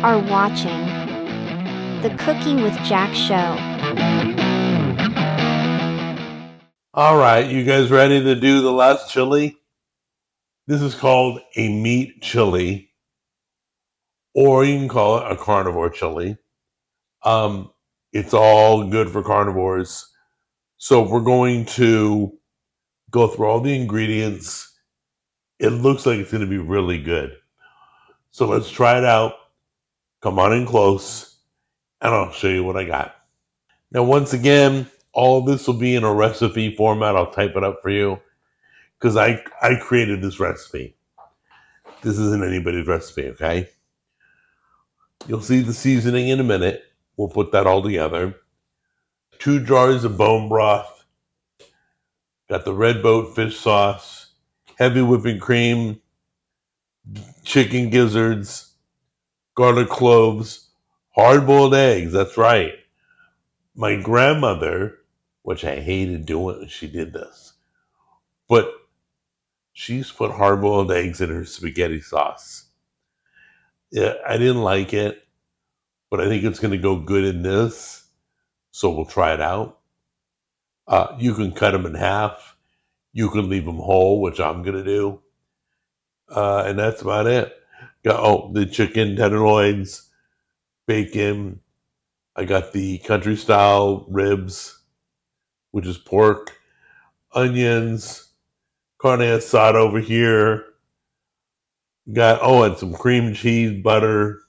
are watching the Cooking with Jack show. All right, you guys ready to do the last chili? This is called a meat chili, or you can call it a carnivore chili. It's all good for carnivores. So we're going to go through all the ingredients. It looks like it's going to be really good. So let's try it out. Come on in close, and I'll show you what I got. Now, once again, all of this will be in a recipe format. I'll type it up for you because I created this recipe. This isn't anybody's recipe, okay? You'll see the seasoning in a minute. We'll put that all together. 2 jars of bone broth. Got the red boat fish sauce, heavy whipping cream, chicken gizzards, garlic cloves, hard-boiled eggs. That's right. My grandmother, which I hated doing when she did this, but she used to put hard-boiled eggs in her spaghetti sauce. Yeah, I didn't like it, but I think it's going to go good in this, so we'll try it out. You can cut them in half. You can leave them whole, which I'm going to do. And that's about it. Got the chicken tenderloins, bacon. I got the country style ribs, which is pork, onions, carne asada over here. Got and some cream cheese, butter.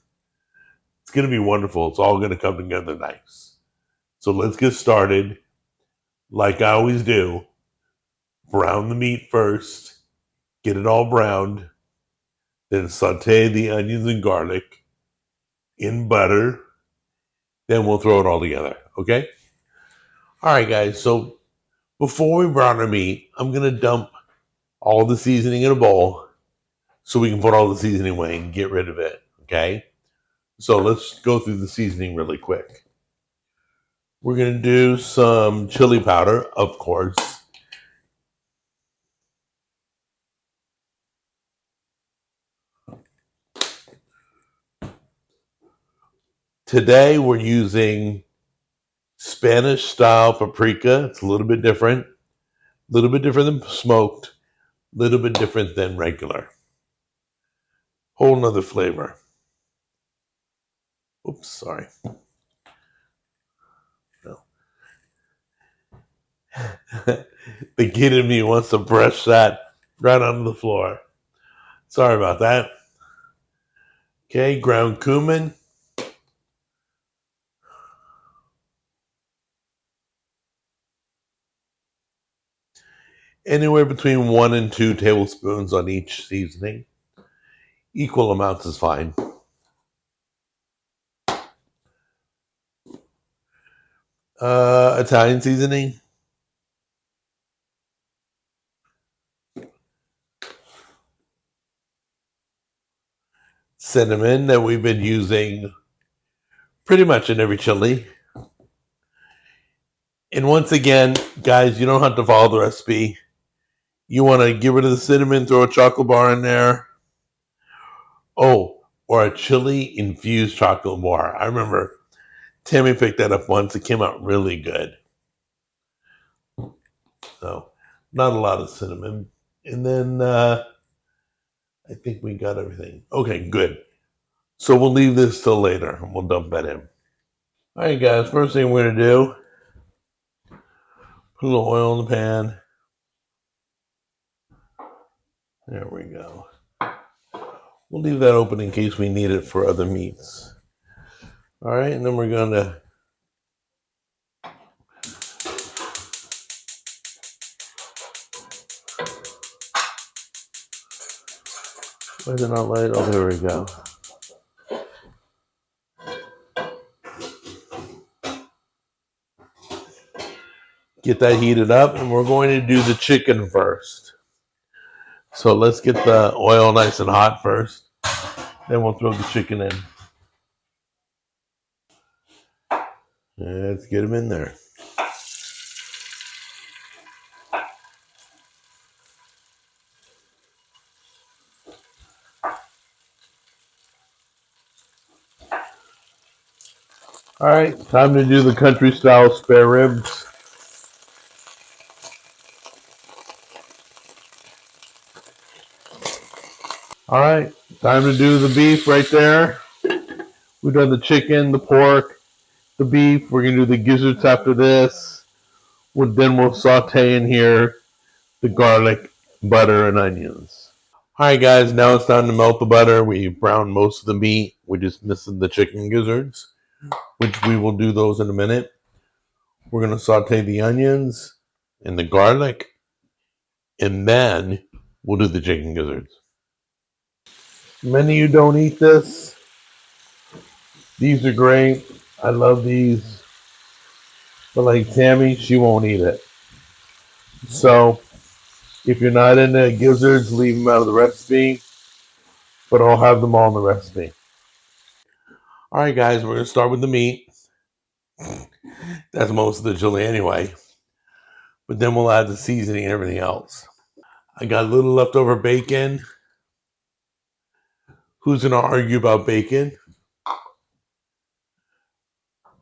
It's going to be wonderful. It's all going to come together nice. So let's get started. Like I always do, brown the meat first, get it all browned, then saute the onions and garlic in butter. Then we'll throw it all together, okay? All right, guys, so before we brown our meat, I'm going to dump all the seasoning in a bowl so we can put all the seasoning away and get rid of it, okay? So let's go through the seasoning really quick. We're going to do some chili powder, of course. Today we're using Spanish style paprika. It's a little bit different than smoked, a little bit different than regular. Whole nother flavor. Oops, sorry. No. The kid in me wants to brush that right onto the floor. Sorry about that. Okay, ground cumin. Anywhere between 1 and 2 tablespoons on each seasoning. Equal amounts is fine. Italian seasoning. Cinnamon that we've been using pretty much in every chili. And once again, guys, you don't have to follow the recipe. You want to get rid of the cinnamon, throw a chocolate bar in there. Or a chili infused chocolate bar. I remember Tammy picked that up once. It came out really good. So, not a lot of cinnamon. And then I think we got everything. Okay, good. So we'll leave this till later and we'll dump that in. All right, guys, first thing we're going to do, put a little oil in the pan. There we go. We'll leave that open in case we need it for other meats. All right, and then we're going to why is it not light? Oh, there we go. Get that heated up, and we're going to do the chicken first. So let's get the oil nice and hot first. Then we'll throw the chicken in. Let's get them in there. All right, time to do the country style spare ribs. All right, time to do the beef right there. We've done the chicken, the pork, the beef. We're going to do the gizzards after this. Then we'll saute in here the garlic, butter, and onions. All right, guys, now it's time to melt the butter. We browned most of the meat. We're just missing the chicken gizzards, which we will do those in a minute. We're going to saute the onions and the garlic, and then we'll do the chicken gizzards. Many of you don't eat this. These are great. I love these. But like Tammy, she won't eat it. So if you're not into gizzards, leave them out of the recipe. But I'll have them all in the recipe. All right, guys, we're going to start with the meat. That's most of the chili anyway. But then we'll add the seasoning and everything else. I got a little leftover bacon. Who's going to argue about bacon?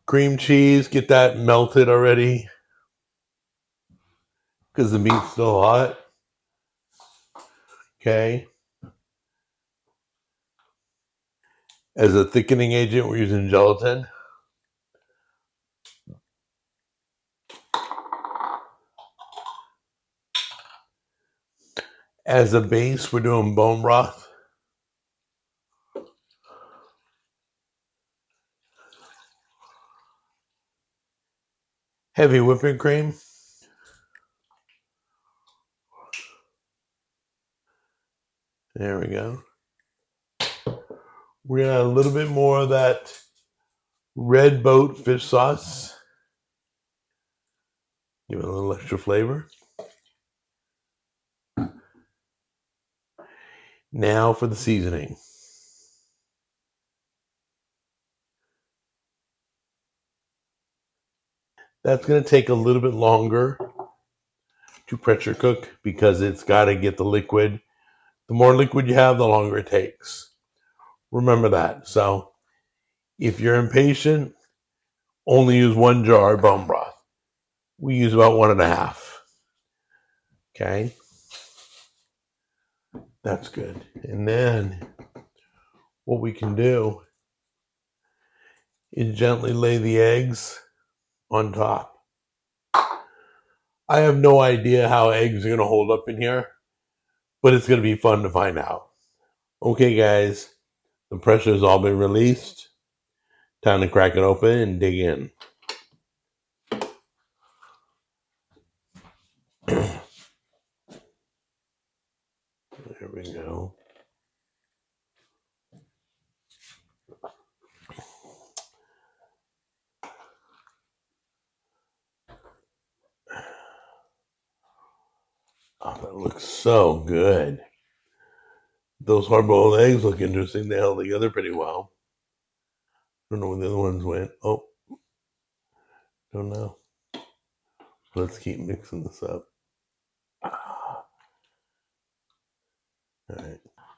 Cream cheese, get that melted already because the meat's still hot. Okay. As a thickening agent, we're using gelatin. As a base, we're doing bone broth. Heavy whipping cream. There we go. We're going to add a little bit more of that red boat fish sauce. Give it a little extra flavor. Now for the seasoning. That's going to take a little bit longer to pressure cook because it's got to get the liquid. The more liquid you have, the longer it takes. Remember that. So if you're impatient, only use 1 jar of bone broth. We use about 1.5. Okay. That's good. And then what we can do is gently lay the eggs on top. I have no idea how eggs are going to hold up in here, but it's going to be fun to find out. Okay, guys, the pressure has all been released. Time to crack it open and dig in. There we go. Oh, that looks so good. Those hard-boiled eggs look interesting. They held together pretty well. Don't know where the other ones went. Oh, don't know. Let's keep mixing this up.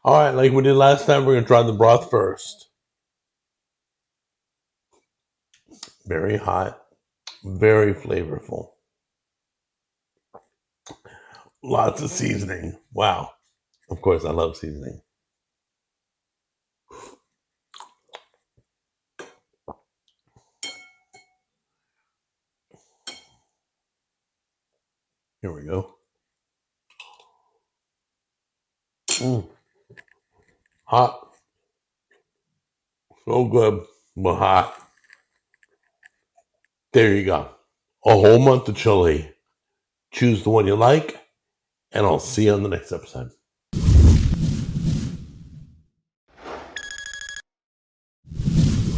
All right, like we did last time, we're going to try the broth first. Very hot, very flavorful. Lots of seasoning. Wow. Of course, I love seasoning. Here we go. Hot. So good, but hot. There you go. A whole month of chili. Choose the one you like, and I'll see you on the next episode.